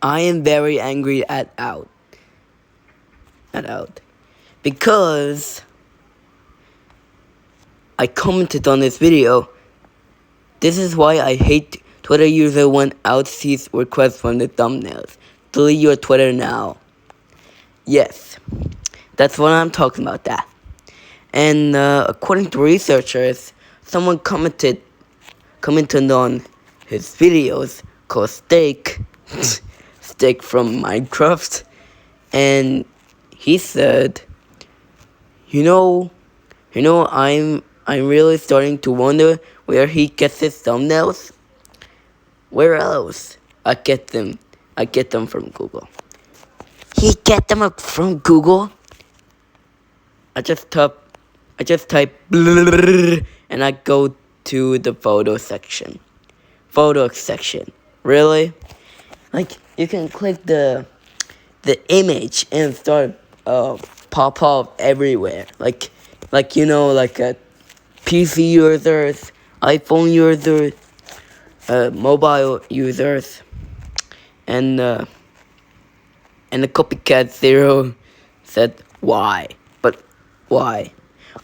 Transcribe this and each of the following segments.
I am very angry at Out because I commented on this video. This is why I hate Twitter user when Out sees requests from the thumbnails. Delete your Twitter now. Yes, that's what I'm talking about. That. And according to researchers, someone commented on his videos called Steak from Minecraft, and he said, I'm really starting to wonder where he gets his thumbnails. Where else? I get them from Google. He get them from Google? I just type and I go to the photo section. Really? Like, you can click the image and start pop up everywhere. Like a PC users, iPhone users, mobile users, and the copycat zero said why. But why?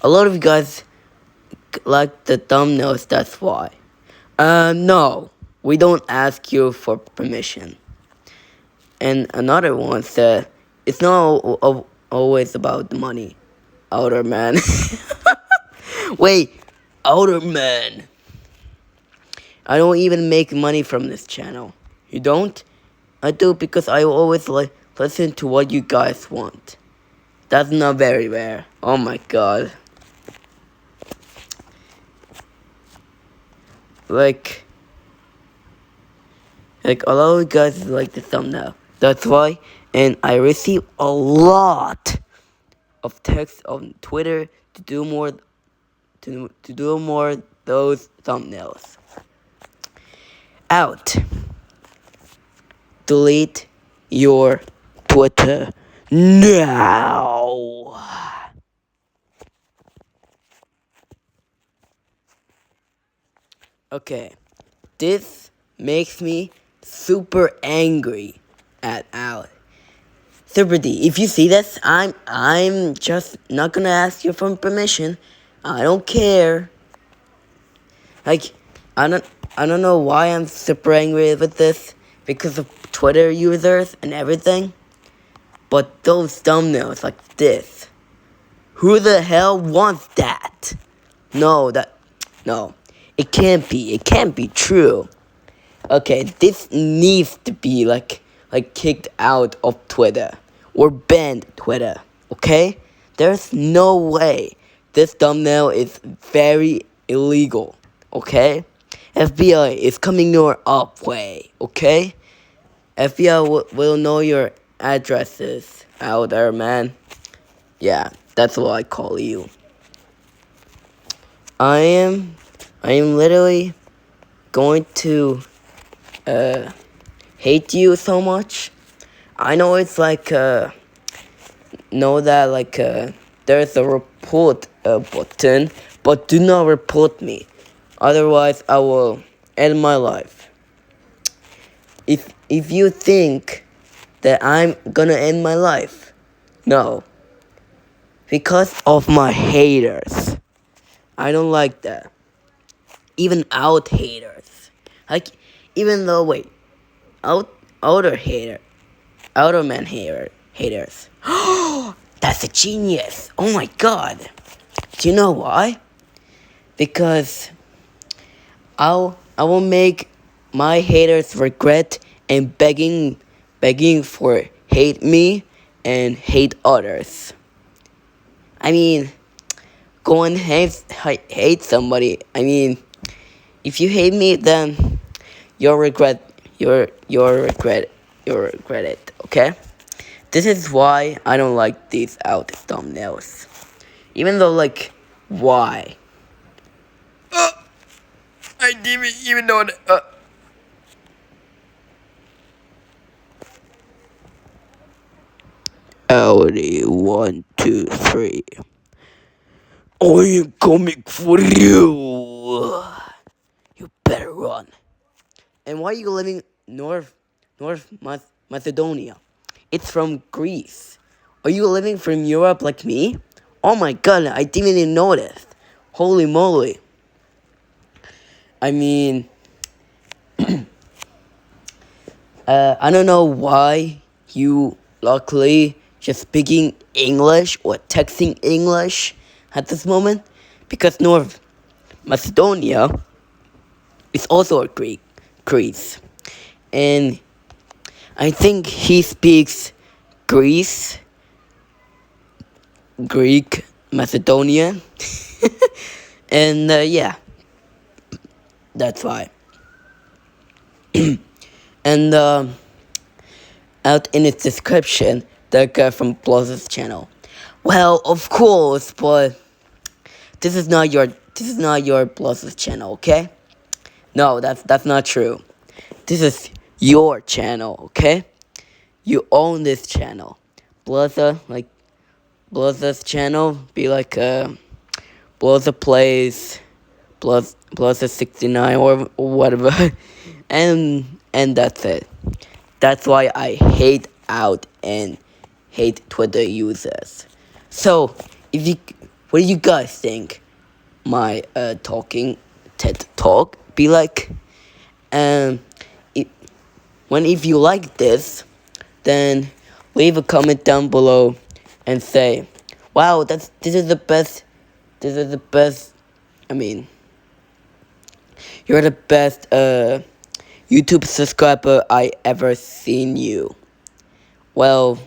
A lot of you guys like the thumbnails, that's why. No, we don't ask you for permission. And another one said, it's not always about the money. Outer man. Wait, Outer man. I don't even make money from this channel. You don't? I do because I always listen to what you guys want. That's not very rare. Oh my god. Like a lot of you guys like the thumbnail. That's why. And I receive a lot of texts on Twitter to do more those thumbnails. Out. Delete your Twitter now. Okay, this makes me super angry at Out. Super D, if you see this, I'm just not gonna ask you for permission. I don't care. Like, I don't know why I'm super angry with this because of Twitter users and everything. But those thumbnails like this, who the hell wants that? No, it can't be. It can't be true. Okay, this needs to be like kicked out of Twitter or banned Twitter. Okay, there's no way. This thumbnail is very illegal. Okay, FBI is coming your up way. Okay, FBI will know your addresses out there, man. Yeah, that's what I call you. I am literally going to hate you so much. I know it's there's a report button, but do not report me. Otherwise, I will end my life. If you think that I'm gonna end my life, no. Because of my haters. I don't like that. Even out haters. Even though, outer man haters. That's a genius. Oh my god. Do you know why? Because I will make my haters regret and begging for hate me and hate others. I mean, go and hate somebody. I mean, if you hate me, then you'll regret it. Okay. This is why I don't like these out thumbnails. Even though, why? I didn't even know that. Outty123. I am coming for you. You better run. And why are you living north Macedonia. It's from Greece. Are you living from Europe like me? Oh my god, I didn't even notice. Holy moly. I mean, I don't know why you luckily just speaking English or texting English at this moment, because North Macedonia is also a Greece, and I think he speaks Greek, Macedonian, and yeah, that's why. And out in its description, that guy from Blaz's channel. Well, of course, but this is not your Blaz's channel, okay? No, that's not true. This is your channel, okay? You own this channel. Blaza's channel be like Blaza plays Blaza 69 or whatever, and that's it. That's why I hate out and hate Twitter users. So, what do you guys think? My talking TED talk be like, if you like this, then leave a comment down below and say, "Wow, this is the best. This is the best. I mean, you're the best YouTube subscriber I ever seen you." Well,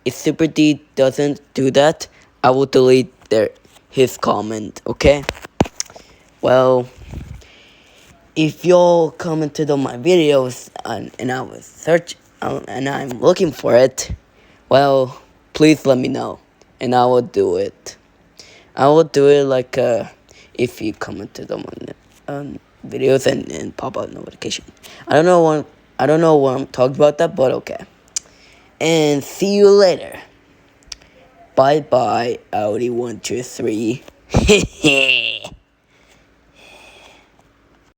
if Super D doesn't do that, I will delete his comment, okay? Well, if y'all commented on my videos and I was and I'm looking for it, well, please let me know and I will do it. I will do it like if you commented on videos and pop out notification. I don't know what I'm talking about that, but okay. And see you later. Bye bye, Outty123.